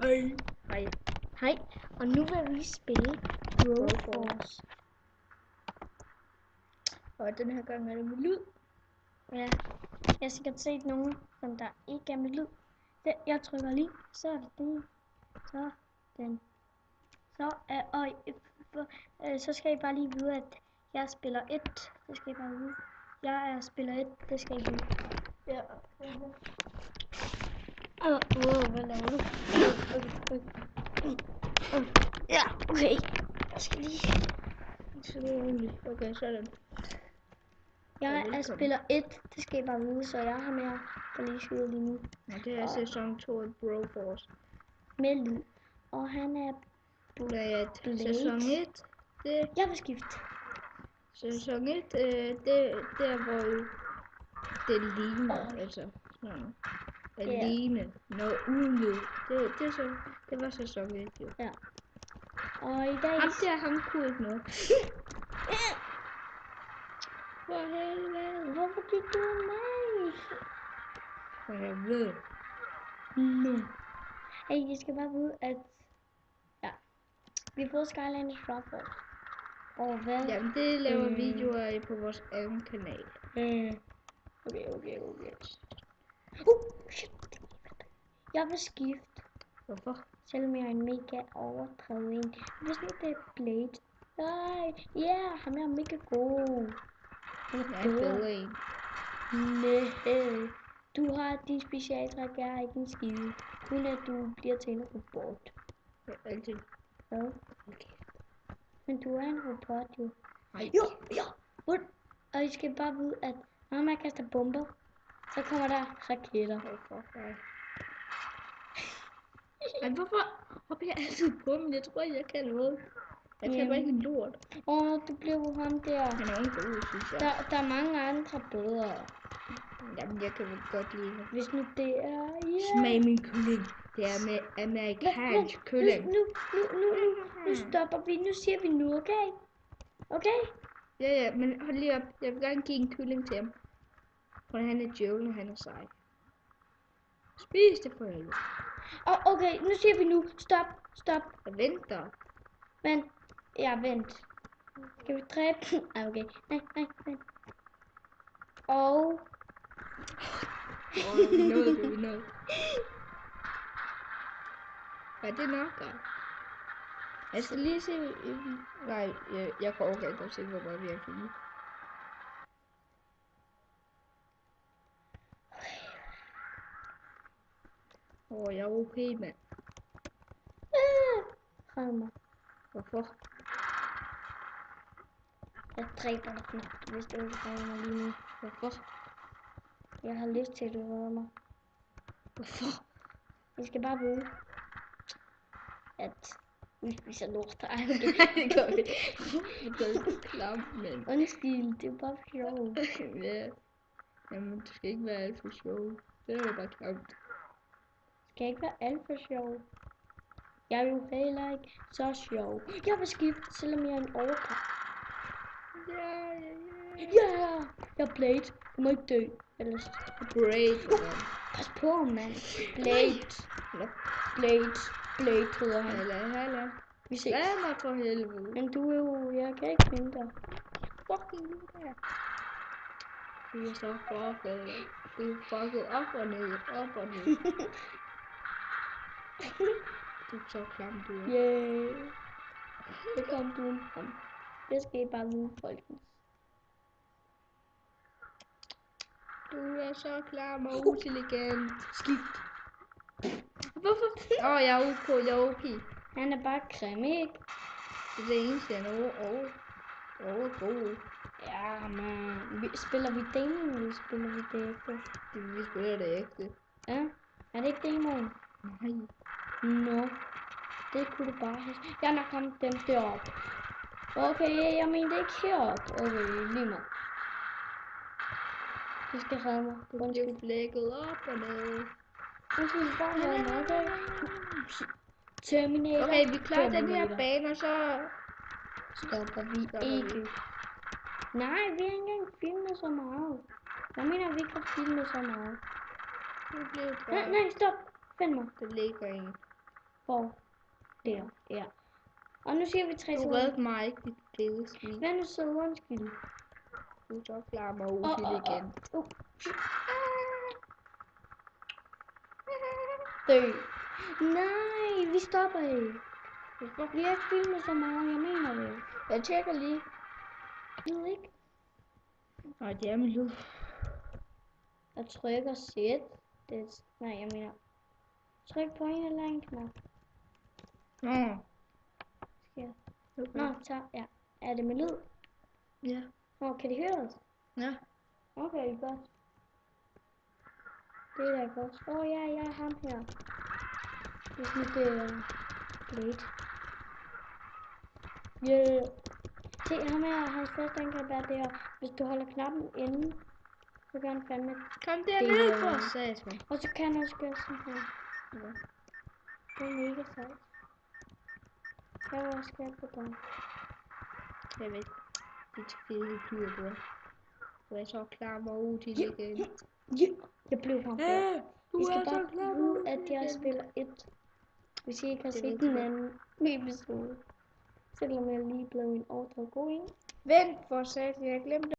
Hej. Hej. Hej, og nu vil vi spille Broforce. Og den her gang er det med lyd. Ja, jeg har sikkert set nogen, som der ikke er med lyd. Jeg trykker lige, så er det så den. Så skal I bare lige vide, at jeg spiller 1. Det skal I bare vide. Jeg er spiller 1, det skal I vide. Ja. Hvad laver du? Ja, okay. Jeg skal lige... Så det er ordentligt. Okay, sådan. Jeg er spiller 1, det skal I bare vide, så jeg har med at lige skyde lige nu. Og det er sæson 2 af Broforce. Med lyd. Og han er Blade. Blade. Sæson 1. Jeg vil skifte. Sæson 1, det er hvor det ligner, altså sådan. Alene. Noget uden lyd. Det var sæson 1 jo. Ja. Og i dag... Han kunne ikke noget. For helvede. Hvorfor gik du af mig? For helvede. No. Hey, I skal bare vide, at... Ja. Vi har fået Skylanders Dropbox. Og hvad? Jamen, det laver videoer af på vores anden kanal. Okay. Shit. Jeg vil skifte. Hvorfor? Selvom jeg er en mega overdrevet en. Hvis nu det er Blade. Nej, ham er mega god. Han Jeg er bedre en. Nej. Du har de specialtræk, jeg har ikke en skide. Kun at du bliver til en robot. Ja, altid. Hvad? Okay. Men du er en robot jo. Nej. Jo. Og I skal bare vide, at når man kaster bomber, så kommer der raketter. Hvorfor hopper jeg altid på dem? Jeg tror, jeg kan noget. Jeg kan bare ikke en lort. Du blev ham der. Han er ikke god, synes jeg. Der er mange andre bedre. Jamen, jeg kan vel godt lide ham. Hvis nu det er... Smag min kylling. Det er med amerikansk kylling. Nu stopper vi. Nu siger vi nu, okay? Okay? Ja, men hold lige op. Jeg vil gerne give en kylling til ham. For han er djævlen, han er sej. Spis det for helvede. Okay, nu siger vi nu. Stop. Jeg venter. Vent. Vent. Skal vi dræbe den? Okay. Nej, vent. Vi nåede. Ja, det er nok godt. Jeg skal lige se... Nej, jeg kan overgå ikke at se, hvor meget vi har filmet. Jeg er okay, mand. Red mig. Hvorfor? Jeg dræber dig, hvis du ikke redder mig lige nu. Hvorfor? Jeg har lyst til, at du redder mig. Hvorfor? Jeg skal bare vide, at vi spiser lort. Ej, okay. Det gør vi. Det er klamt, men... Undskyld, det er bare for sjov. Ja. Jamen, det skal ikke være alt for sjov. Det er jo bare klamt. Det skal ikke være alt for sjov. Jeg er jo heller ikke så sjov. Jeg vil skifte, selvom jeg er en overkast. Ja! Jeg er Blade. Du må ikke dø. Ellers... Braid. Pas på, mand. Blade hedder han. Hala. Vi ses. Lad mig for helvede. Men du er jo... Jeg kan ikke finde dig. Fucking der. Du er så fucket. Du er fucket op og ned. Du er så klam, du er. Yeah. Så kom du ind ham. Det skal I bare vide, folkens. Du er så klam og uintelligent. Skidt. Hvorfor? Jeg er okay. Han er bare grim, ikke? Det er det eneste, han er god. Ja, man. Spiller vi demoen, eller spiller vi det ægte? Vi spiller det ægte. Ja? Er det ikke demoen? Nej. Nå. Det kunne du bare have. Jeg har nok ramt dem deroppe. Okay, jeg mente ikke heroppe. Okay, lige meget. Du skal redde mig. Du bliver flækket op og ned. Undskyld, bare redde mig, okay? Terminator. Okay, vi klarer den her bane, og så stopper vi ikke. Nej, vi har ikke engang filmet så meget. Jeg mener, vi ikke har filmet så meget. Det bliver bare... Nej, stop. Find mig. Det ligger en. Hvor? Der, ja. Og nu siger vi 3, Du 2, 1. reddede mig ikke, dit fede svin. Hvad nu så undskyld? Du så klarer mig ud til det igen. Dø. Nej, vi stopper ikke. Hvorfor? Vi har ikke filmet så meget, jeg mener det. Jeg tjekker lige. Jeg ved ikke. Nej, det er min lyd. Jeg trykker set. Det, nej, jeg mener. Tryk på en eller anden knap. Nå. Skal Okay. Nå, så ja. Er det med lyd? Ja. Nå, kan de høre os? Ja. Okay, godt. Det er da godt. Ja, jeg er ham her. Det er sådan lidt blade. Yeah. Se, ham her, hans første angreb er der. Hvis du holder knappen inde, så kan han fandme. Kom derned for satan. Og så kan han også gøre sådan her. Ja. Det er mega sejt. Jeg vil også gøre på dig. Jeg ved, dit fede dyr, du er. Du er så klar mig ud til det igen. Ja, jeg blev ham før. Du I skal er så bare klar vide, at jeg spiller 1. Hvis I ikke har set den anden episode. Selvom jeg lige blev en ordre god, ikke? Vent for satan, jeg glemte